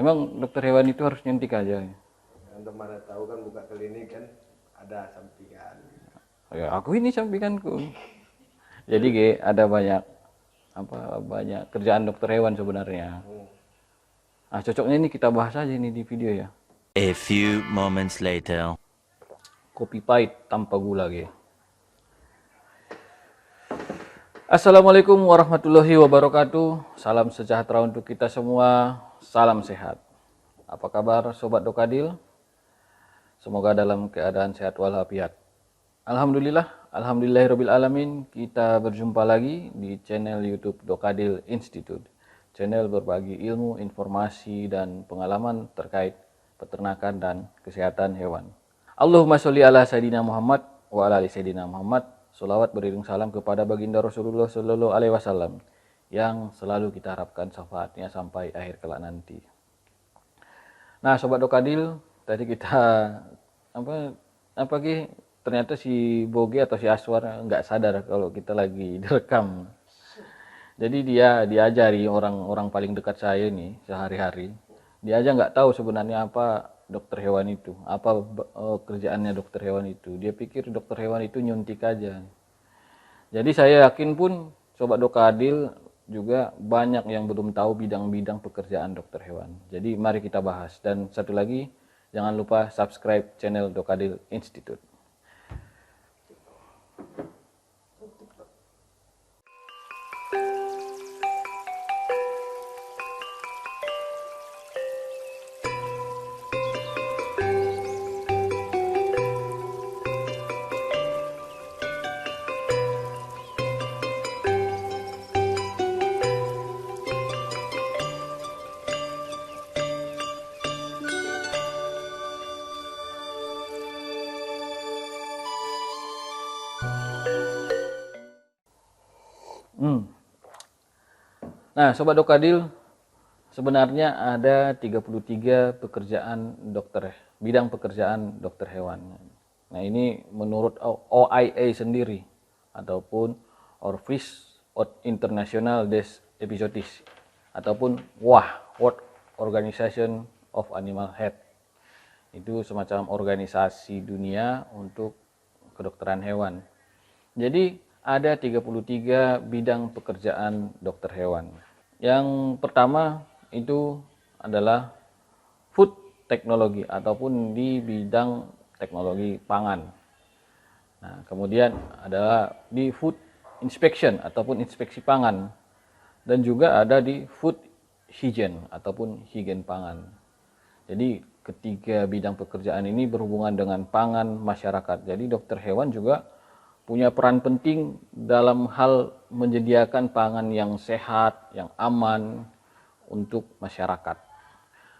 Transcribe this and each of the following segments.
Emang dokter hewan itu harus nyuntik aja? Untuk mana tahu kan buka klinik kan ada sampingan. Ya, aku ini sampinganku. Jadi ada banyak kerjaan dokter hewan sebenarnya. Nah, cocoknya ini kita bahas aja ini di video ya. A few moments later. Kopi pahit tanpa gula Assalamualaikum warahmatullahi wabarakatuh. Salam sejahtera untuk kita semua. Salam sehat. Apa kabar Sobat Dokadil? Semoga dalam keadaan sehat walafiat. Alhamdulillahirabbil alamin. Kita berjumpa lagi di channel YouTube Dokadil Institute. Channel berbagi ilmu, informasi, dan pengalaman terkait peternakan dan kesehatan hewan. Allahumma sholli ala Sayyidina Muhammad wa ala ali Sayyidina Muhammad. Sholawat beriring salam kepada baginda Rasulullah Sallallahu Alaihi Wasallam yang selalu kita harapkan syafaatnya sampai akhir kelak nanti. Nah, Sobat Dokadil, tadi kita ternyata si Boge atau si Aswar nggak sadar kalau kita lagi direkam. Jadi dia diajari orang-orang paling dekat saya ini sehari-hari. Dia aja nggak tahu sebenarnya apa dokter hewan itu, apa kerjaannya dokter hewan itu. Dia pikir dokter hewan itu nyuntik aja. Jadi saya yakin pun Sobat Dokadil juga banyak yang belum tahu bidang-bidang pekerjaan dokter hewan. Jadi mari kita bahas. Dan satu lagi, jangan lupa subscribe channel Dokadil Institute. Nah, Sobat Dokadil, sebenarnya ada 33 bidang pekerjaan dokter hewan. Nah, ini menurut OIA sendiri ataupun Office of International des Epizootics ataupun WAH, World Organization of Animal Health. Itu semacam organisasi dunia untuk kedokteran hewan. Jadi ada 33 bidang pekerjaan dokter hewan. Yang pertama itu adalah food teknologi ataupun di bidang teknologi pangan. Nah, kemudian adalah di food inspection ataupun inspeksi pangan. Dan juga ada di food hygiene ataupun higien pangan. Jadi ketiga bidang pekerjaan ini berhubungan dengan pangan masyarakat. Jadi dokter hewan juga punya peran penting dalam hal menyediakan pangan yang sehat, yang aman untuk masyarakat.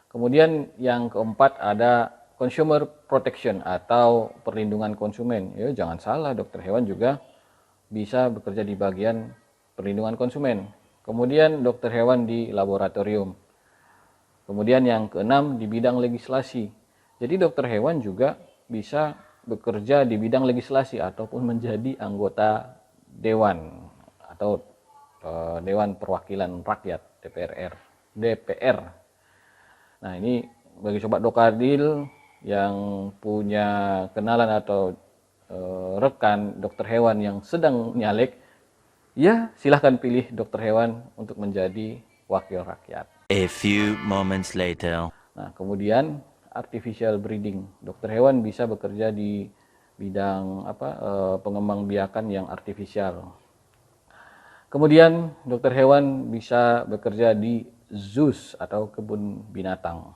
Kemudian yang keempat ada consumer protection atau perlindungan konsumen. Ya, jangan salah, dokter hewan juga bisa bekerja di bagian perlindungan konsumen. Kemudian dokter hewan di laboratorium. Kemudian yang keenam di bidang legislasi. Jadi dokter hewan juga bisa bekerja di bidang legislasi ataupun menjadi anggota dewan atau Dewan Perwakilan Rakyat DPR. Nah, ini bagi Sobat Dokadil yang punya kenalan atau rekan dokter hewan yang sedang nyalek, ya silahkan pilih dokter hewan untuk menjadi wakil rakyat. A few moments later. Nah, kemudian artificial breeding. Dokter hewan bisa bekerja di bidang pengembangbiakan yang artifisial. Kemudian dokter hewan bisa bekerja di zoos atau kebun binatang.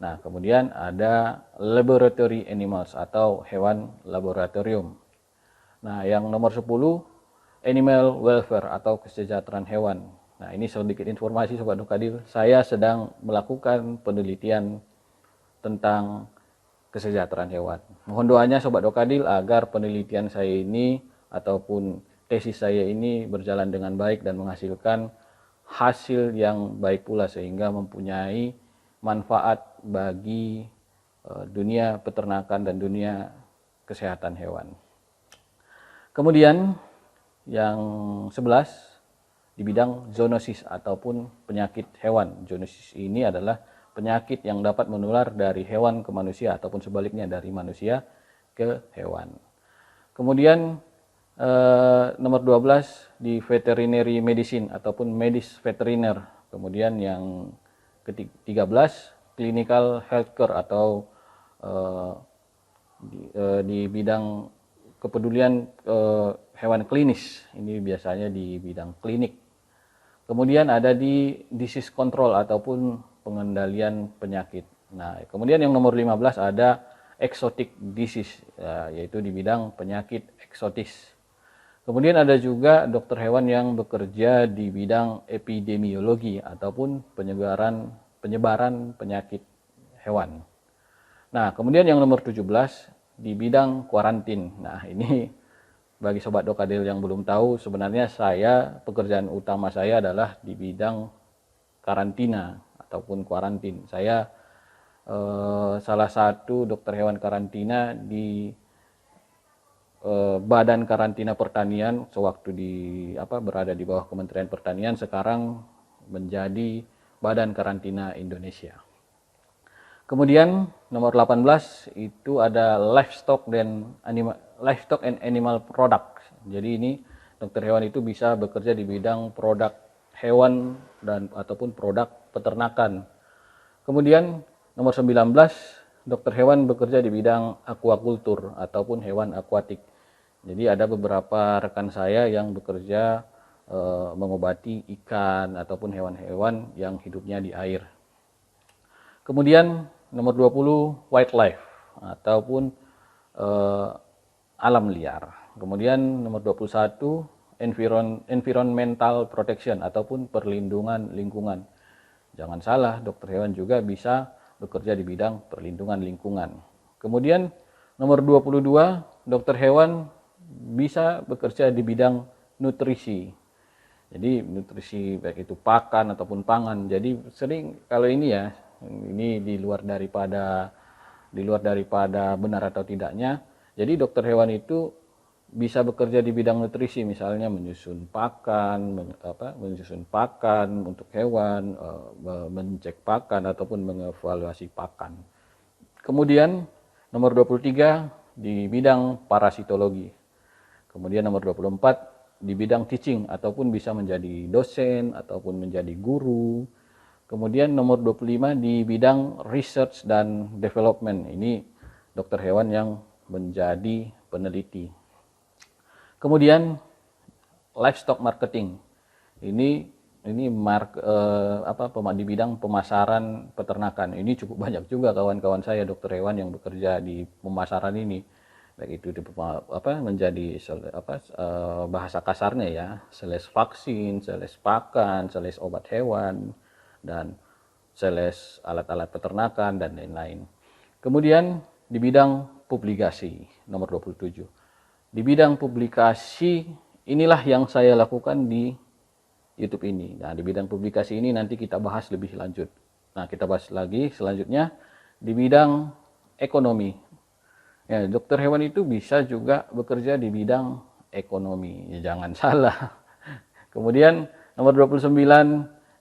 Nah, kemudian ada laboratory animals atau hewan laboratorium. Nah, yang nomor 10 animal welfare atau kesejahteraan hewan. Nah, ini sedikit informasi Sobat Dokadil. Saya sedang melakukan penelitian tentang kesejahteraan hewan. Mohon doanya Sobat Dokadil agar penelitian saya ini ataupun tesis saya ini berjalan dengan baik dan menghasilkan hasil yang baik pula sehingga mempunyai manfaat bagi dunia peternakan dan dunia kesehatan hewan. Kemudian yang 11 di bidang zoonosis ataupun penyakit hewan. Zoonosis ini adalah penyakit yang dapat menular dari hewan ke manusia ataupun sebaliknya dari manusia ke hewan. Kemudian nomor 12 di veterinary medicine ataupun medis veteriner. Kemudian yang ke-13 clinical healthcare atau di bidang kepedulian hewan klinis. Ini biasanya di bidang klinik. Kemudian ada di disease control ataupun pengendalian penyakit. Nah, kemudian yang nomor 15 ada exotic disease, yaitu di bidang penyakit eksotis. Kemudian ada juga dokter hewan yang bekerja di bidang epidemiologi ataupun penyebaran penyakit hewan. Nah, kemudian yang nomor 17 di bidang kuarantin. Nah, ini bagi Sobat Dokadil yang belum tahu, sebenarnya pekerjaan utama saya adalah di bidang karantina ataupun kuarantin. Saya salah satu dokter hewan karantina di Badan Karantina Pertanian sewaktu berada di bawah Kementerian Pertanian, sekarang menjadi Badan Karantina Indonesia. Kemudian nomor 18 itu ada livestock and animal product. Jadi ini dokter hewan itu bisa bekerja di bidang produk hewan dan ataupun produk peternakan. Kemudian nomor 19 dokter hewan bekerja di bidang aquaculture ataupun hewan akuatik. Jadi ada beberapa rekan saya yang bekerja mengobati ikan ataupun hewan-hewan yang hidupnya di air. Kemudian nomor 20 wildlife ataupun alam liar. Kemudian nomor 21 environmental protection ataupun perlindungan lingkungan. Jangan salah, dokter hewan juga bisa bekerja di bidang perlindungan lingkungan. Kemudian nomor 22 dokter hewan bisa bekerja di bidang nutrisi. Jadi nutrisi baik itu pakan ataupun pangan. Jadi sering kalau ini di luar daripada benar atau tidaknya. Jadi dokter hewan itu bisa bekerja di bidang nutrisi, misalnya menyusun pakan untuk hewan, mengecek pakan ataupun mengevaluasi pakan. Kemudian nomor 23 di bidang parasitologi. Kemudian nomor 24 di bidang teaching ataupun bisa menjadi dosen ataupun menjadi guru. Kemudian nomor 25 di bidang research dan development. Ini dokter hewan yang menjadi peneliti. Kemudian livestock marketing. Ini di bidang pemasaran peternakan. Ini cukup banyak juga kawan-kawan saya dokter hewan yang bekerja di pemasaran ini. Baik itu menjadi bahasa kasarnya ya, sales vaksin, sales pakan, sales obat hewan, dan sales alat-alat peternakan dan lain-lain. Kemudian di bidang publikasi nomor 27. Di bidang publikasi inilah yang saya lakukan di YouTube ini. Nah, di bidang publikasi ini nanti kita bahas lebih lanjut. Nah, kita bahas lagi selanjutnya di bidang ekonomi. Ya, dokter hewan itu bisa juga bekerja di bidang ekonomi. Ya, jangan salah. Kemudian nomor 29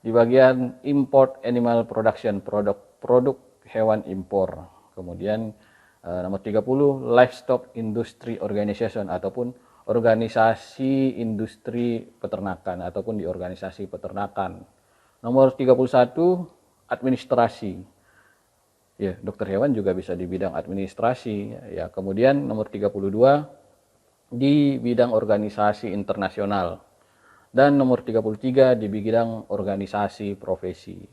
di bagian import animal production, produk hewan impor. Kemudian nomor 30 livestock industry organization ataupun organisasi industri peternakan ataupun di organisasi peternakan. Nomor 31 administrasi. Ya, dokter hewan juga bisa di bidang administrasi. Ya, kemudian nomor 32 di bidang organisasi internasional. Dan nomor 33 di bidang organisasi profesi.